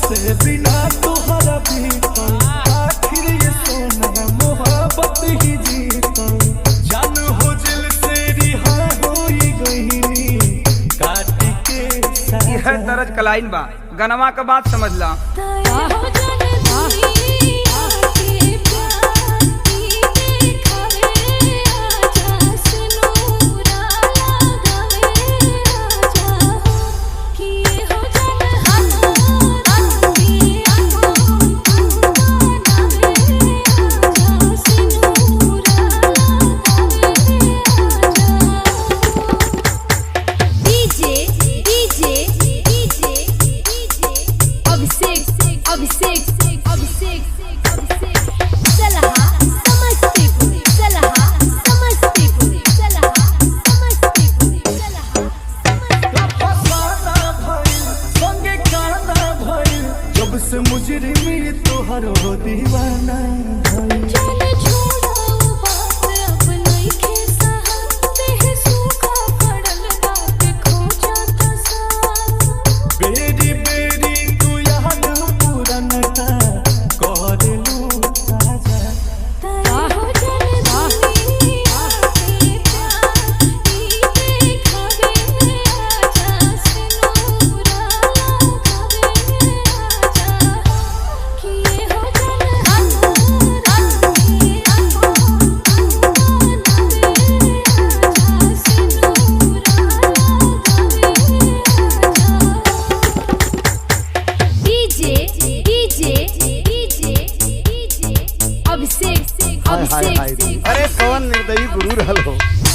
से बिना तुहरा बीतल आखिर ये सोना मोहब्बत ही जीतल जान हो दिल से रिहा होई गईनी काट के यह तरज कलाइन बा गनवा का बात समझ ला। मुजरिमी तोहरो दीवाना भइल।